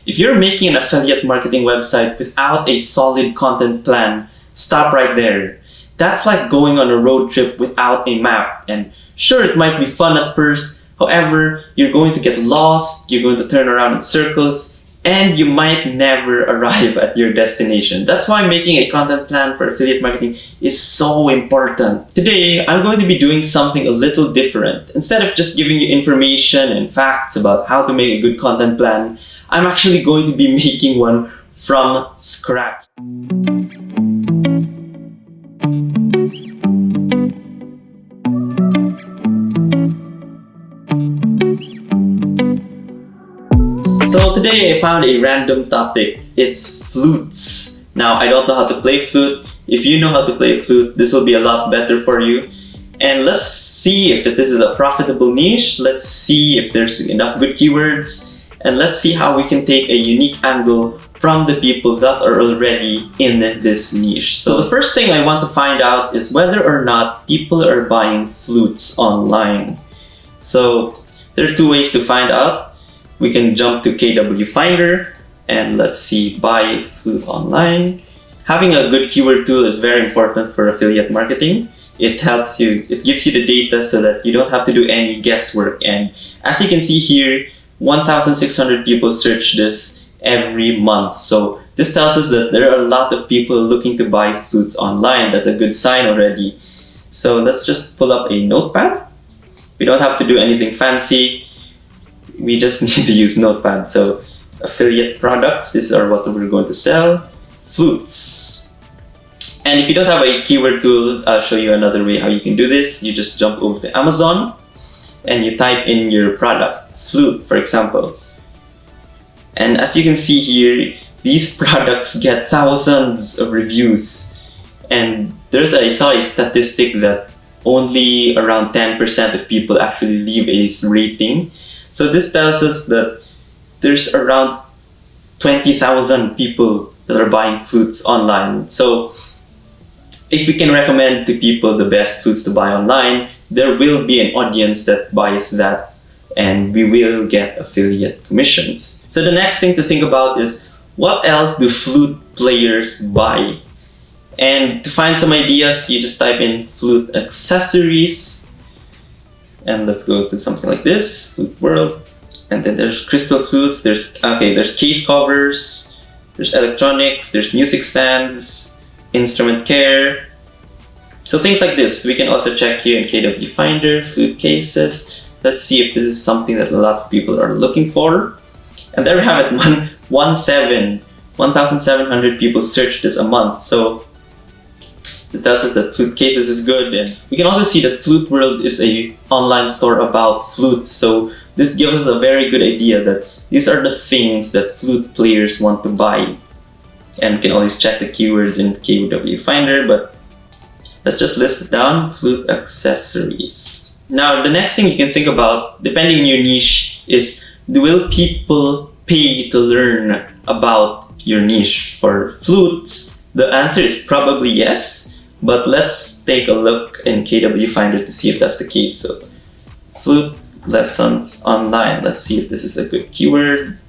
If you're making an affiliate marketing website without a solid content plan, stop right there. That's like going on a road trip without a map. And sure, it might be fun at first. However, you're going to get lost, you're going to turn around in circles, and you might never arrive at your destination. That's why making a content plan for affiliate marketing is so important. Today, I'm going to be doing something a little different. Instead of just giving you information and facts about how to make a good content plan, I'm actually going to be making one from scratch. So today I found a random topic. It's flutes. Now I don't know how to play flute. If you know how to play flute, this will be a lot better for you. And let's see if this is a profitable niche. Let's see if there's enough good keywords. And let's see how we can take a unique angle from the people that are already in this niche. So the first thing I want to find out is whether or not people are buying flutes online. So there are two ways to find out. We can jump to KW Finder and let's see, buy flute online. Having a good keyword tool is very important for affiliate marketing. It helps you, it gives you the data so that you don't have to do any guesswork. And as you can see here, 1,600 people search this every month. So this tells us that there are a lot of people looking to buy flutes online. That's a good sign already. So let's just pull up a notepad. We don't have to do anything fancy. We just need to use Notepad. So affiliate products, these are what we're going to sell. Flutes. And if you don't have a keyword tool, I'll show you another way how you can do this. You just jump over to Amazon and you type in your product, flute, for example. And as you can see here, these products get thousands of reviews. And I saw a statistic that only around 10% of people actually leave a rating. So this tells us that there's around 20,000 people that are buying flutes online. So if we can recommend to people the best flutes to buy online, there will be an audience that buys that and we will get affiliate commissions. So the next thing to think about is, what else do flute players buy? And to find some ideas, you just type in flute accessories. And let's go to something like this, Flute World. And then there's crystal flutes, there's case covers, there's electronics, there's music stands, instrument care. So things like this. We can also check here in KW Finder, flute cases. Let's see if this is something that a lot of people are looking for. And there we have it, 1,700 people search this a month. So this tells us that flute cases is good. And we can also see that Flute World is an online store about flutes. So this gives us a very good idea that these are the things that flute players want to buy. And we can always check the keywords in KW Finder, but let's just list it down, flute accessories. Now, the next thing you can think about, depending on your niche, is will people pay you to learn about your niche? For flutes, the answer is probably yes. But let's take a look in KW Finder to see if that's the case. So, flute lessons online. Let's see if this is a good keyword.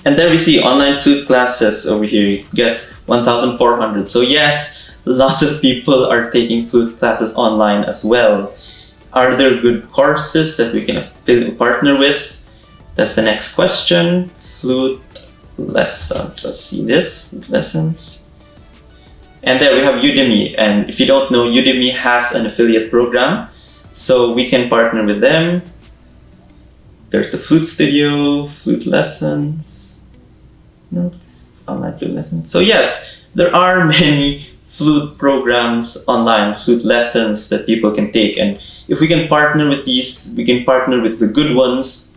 And there we see online flute classes over here. It gets 1,400. So yes, lots of people are taking flute classes online as well. Are there good courses that we can partner with? That's the next question. Flute lessons. Let's see this, lessons. And there we have Udemy, and if you don't know, Udemy has an affiliate program, so we can partner with them. There's the flute studio, flute lessons, notes, online flute lessons. So yes, there are many flute programs online, flute lessons that people can take, and if we can partner with these, we can partner with the good ones,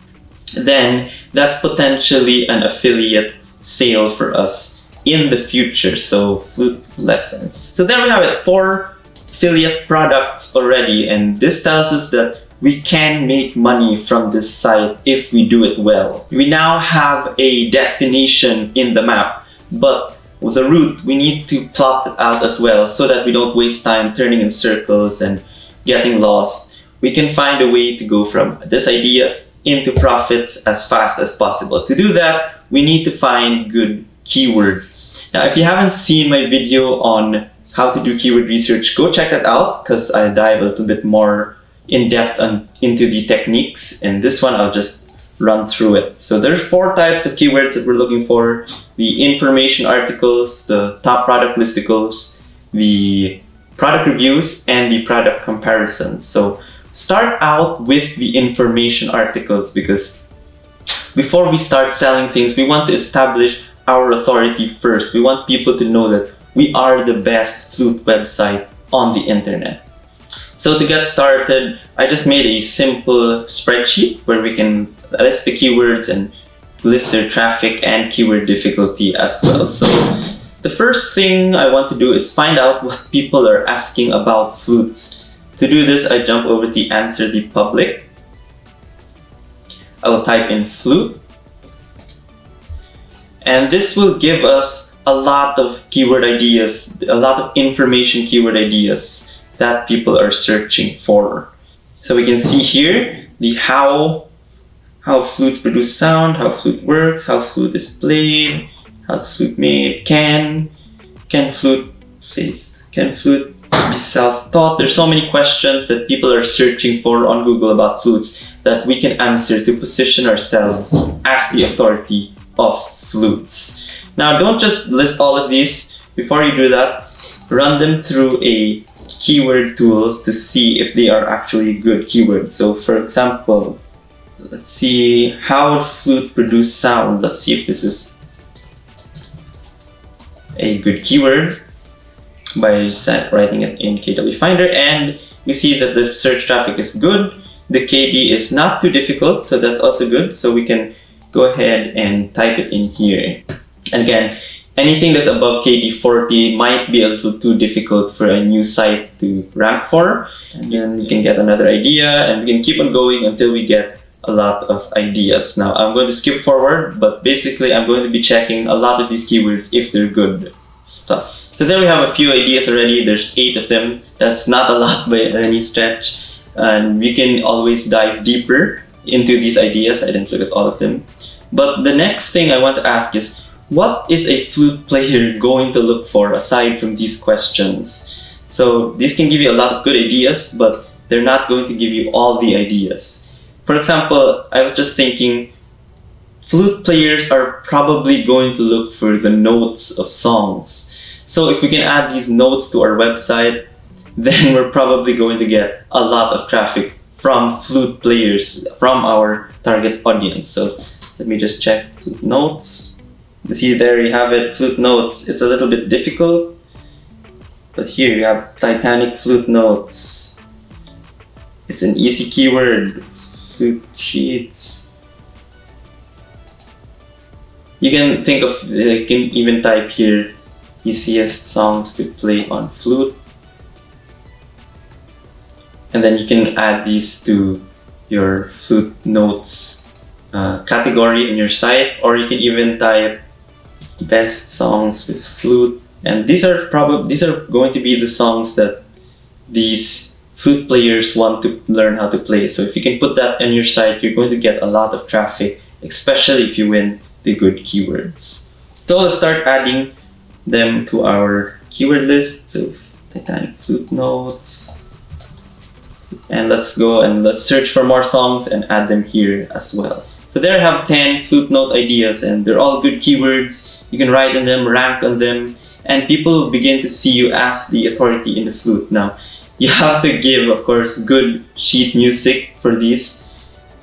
then that's potentially an affiliate sale for us in the future. So flute lessons. So there we have it, 4 affiliate products already, and this tells us that we can make money from this site if we do it well. We now have a destination in the map, but with the route we need to plot it out as well so that we don't waste time turning in circles and getting lost. We can find a way to go from this idea into profits as fast as possible. To do that, we need to find good keywords. Now, if you haven't seen my video on how to do keyword research, go check that out because I dive a little bit more in depth into the techniques. And this one, I'll just run through it. So there's 4 types of keywords that we're looking for: the information articles, the top product listicles, the product reviews, and the product comparisons. So start out with the information articles, because before we start selling things, we want to establish our authority first. We want people to know that we are the best flute website on the internet. So to get started, I just made a simple spreadsheet where we can list the keywords and list their traffic and keyword difficulty as well. So the first thing I want to do is find out what people are asking about flutes. To do this, I jump over to answer the public. I will type in flute. And this will give us a lot of keyword ideas, a lot of information keyword ideas that people are searching for. So we can see here the how flutes produce sound, how flute works, how flute is played, how's flute made, can flute be self-taught. There's so many questions that people are searching for on Google about flutes that we can answer to position ourselves as the authority of flutes. Now, don't just list all of these. Before you do that, run them through a keyword tool to see if they are actually good keywords. So for example, let's see how flute produce sound. Let's see if this is a good keyword by writing it in KW Finder, and we see that the search traffic is good. The KD is not too difficult, so that's also good. So we can go ahead and type it in here. And again, anything that's above KD 40 might be a little too difficult for a new site to rank for. And then we can get another idea, and we can keep on going until we get a lot of ideas. Now, I'm going to skip forward, but basically I'm going to be checking a lot of these keywords if they're good stuff. So there we have a few ideas already. There's 8 of them. That's not a lot by any stretch. And we can always dive deeper into these ideas. I didn't look at all of them. But the next thing I want to ask is, what is a flute player going to look for aside from these questions? So these can give you a lot of good ideas, but they're not going to give you all the ideas. For example, I was just thinking, flute players are probably going to look for the notes of songs. So if we can add these notes to our website, then we're probably going to get a lot of traffic from flute players, from our target audience. So let me just check flute notes. You see, there you have it, flute notes. It's a little bit difficult, but here you have Titanic flute notes. It's an easy keyword. Flute sheets. You can think of, you can even type here, easiest songs to play on flute. And then you can add these to your flute notes category in your site, or you can even type best songs with flute. And these are going to be the songs that these flute players want to learn how to play. So if you can put that on your site, you're going to get a lot of traffic, especially if you win the good keywords. So let's start adding them to our keyword list. So Titanic flute notes. And let's go and let's search for more songs and add them here as well. So there I have 10 flute note ideas, and they're all good keywords. You can write on them, rank on them, and people will begin to see you as the authority in the flute. Now, you have to give, of course, good sheet music for these.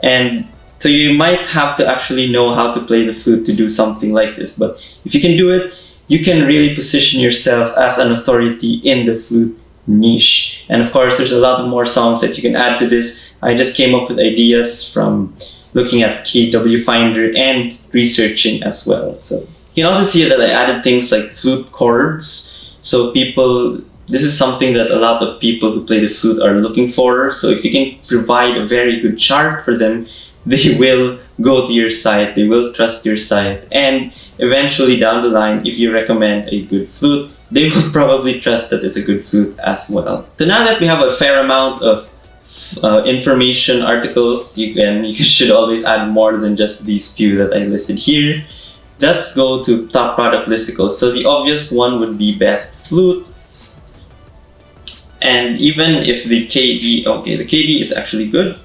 And so you might have to actually know how to play the flute to do something like this. But if you can do it, you can really position yourself as an authority in the flute niche. And of course, there's a lot of more songs that you can add to this. I just came up with ideas from looking at KW Finder and researching as well. So you can also see that I added things like flute chords. So this is something that a lot of people who play the flute are looking for. So if you can provide a very good chart for them, they will go to your site, they will trust your site, and eventually down the line, if you recommend a good flute, they will probably trust that it's a good flute as well. So now that we have a fair amount of information articles, you should always add more than just these few that I listed here. Let's go to top product listicles. So the obvious one would be best flutes. And even if the KD, okay, the KD is actually good,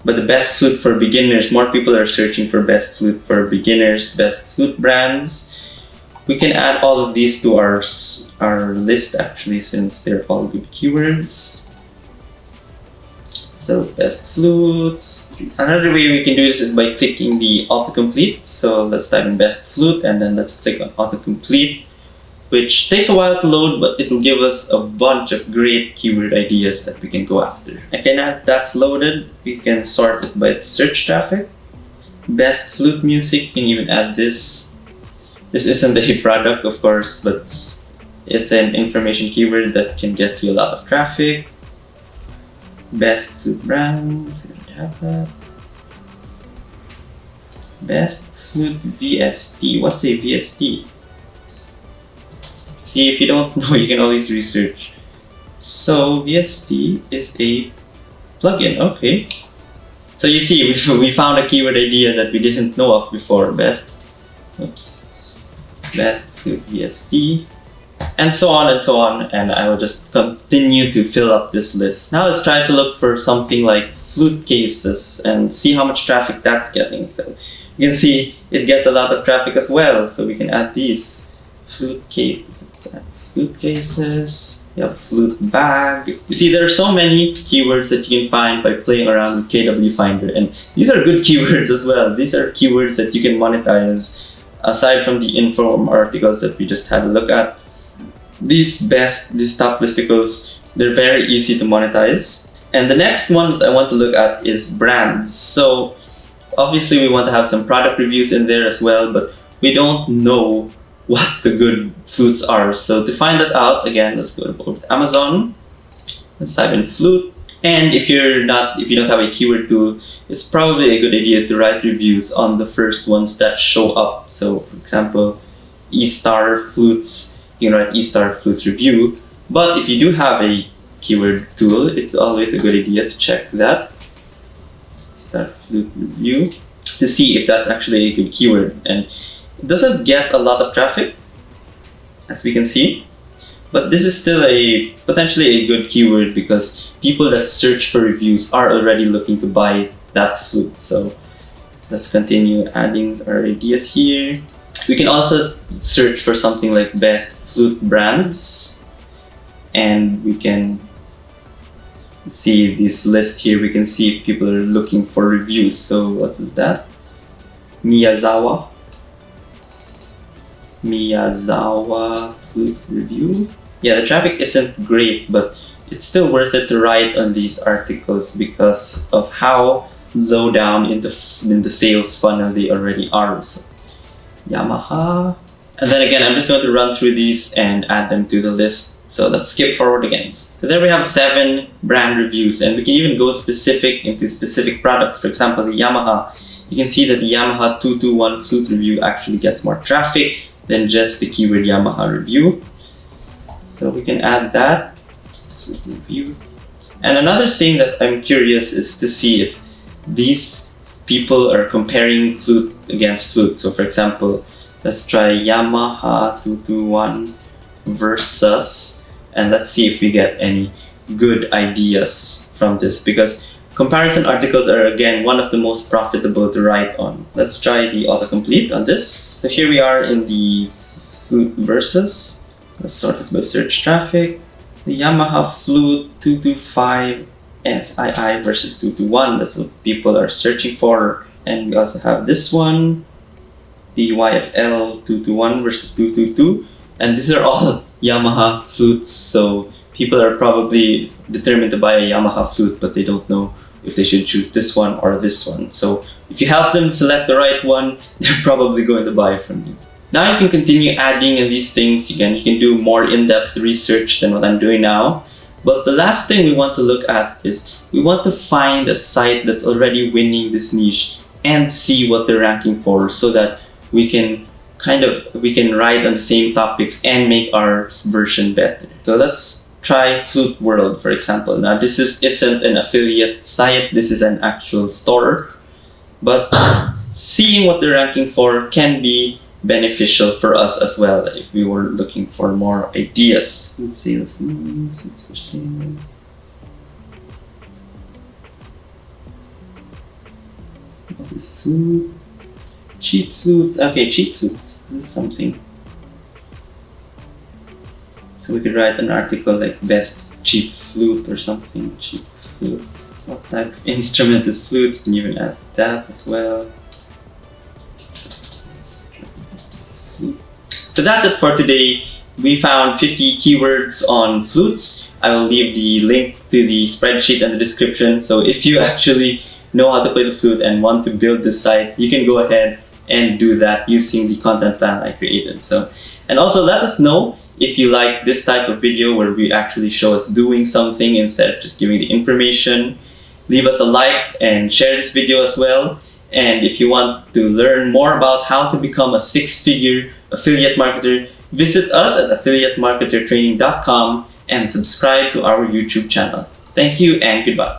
but the best flute for beginners, more people are searching for best flute for beginners, best flute brands. We can add all of these to our list actually, since they're all good keywords. So best flutes. Another way we can do this is by clicking the autocomplete. So let's type in best flute and then let's click on autocomplete, which takes a while to load, but it will give us a bunch of great keyword ideas that we can go after. Okay, now that's loaded, we can sort it by search traffic. Best flute music, you can even add this. This isn't a product, of course, but it's an information keyword that can get you a lot of traffic. Best flute brands, we don't have that. Best flute VST, what's a VST? See, if you don't know, you can always research. So VST is a plugin, okay. So you see, we found a keyword idea that we didn't know of before. Best flute VST, and so on, and I will just continue to fill up this list. Now let's try to look for something like flute cases and see how much traffic that's getting. So you can see it gets a lot of traffic as well, so we can add these. Flute cases, you have flute bag. You see, there are so many keywords that you can find by playing around with KW Finder, and these are good keywords as well. These are keywords that you can monetize aside from the info articles that we just had a look at. These top listicles, they're very easy to monetize. And the next one that I want to look at is brands. So obviously we want to have some product reviews in there as well, but we don't know what the good flutes are. So to find that out, again, let's go to Amazon. Let's type in flute. And if you don't have a keyword tool, it's probably a good idea to write reviews on the first ones that show up. So for example, E-Star Flutes, you can write E-Star Flutes review. But if you do have a keyword tool, it's always a good idea to check that. E-Star Flute review to see if that's actually a good keyword. And it doesn't get a lot of traffic, as we can see, but this is still potentially a good keyword because people that search for reviews are already looking to buy that flute. So let's continue adding our ideas here. We can also search for something like best flute brands, and we can see this list here. We can see if people are looking for reviews. So what is that? Miyazawa flute review. Yeah, the traffic isn't great, but it's still worth it to write on these articles because of how low down in the sales funnel they already are. So, Yamaha, and then again, I'm just going to run through these and add them to the list. So let's skip forward again. So there we have 7 brand reviews, and we can even go specific into specific products. For example, the Yamaha. You can see that the Yamaha 221 flute review actually gets more traffic than just the keyword Yamaha review. So we can add that flute review. And another thing that I'm curious is to see if these people are comparing flute against flute. So for example, let's try Yamaha 221 versus, and let's see if we get any good ideas from this, because comparison articles are again one of the most profitable to write on. Let's try the autocomplete on this. So here we are in the flute versus. Let's sort this by search traffic. The Yamaha flute 225 SII versus 221. That's what people are searching for. And we also have this one, the YFL 221 versus 222. And these are all Yamaha flutes. So people are probably determined to buy a Yamaha flute, but they don't know if they should choose this one or this one. So if you help them select the right one, they're probably going to buy from you. Now you can continue adding in these things. Again, you can do more in-depth research than what I'm doing now. But the last thing we want to look at is we want to find a site that's already winning this niche and see what they're ranking for, so that we can write on the same topics and make our version better. So let's try Flute World, for example. Now, isn't an affiliate site, this is an actual store. But seeing what they're ranking for can be beneficial for us as well if we were looking for more ideas. Let's see, Flutes for sale. What is flute? Cheap flutes. Okay, cheap flutes. This is something. So we could write an article like best cheap flute or something. Cheap flutes. What type of instrument is flute? You can even add that as well. So that's it for today. We found 50 keywords on flutes. I will leave the link to the spreadsheet in the description. So if you actually know how to play the flute and want to build this site, you can go ahead and do that using the content plan I created. So, and also let us know if you like this type of video where we actually show us doing something instead of just giving the information. Leave us a like and share this video as well. And if you want to learn more about how to become a six-figure affiliate marketer, visit us at affiliatemarketertraining.com and subscribe to our YouTube channel. Thank you and goodbye.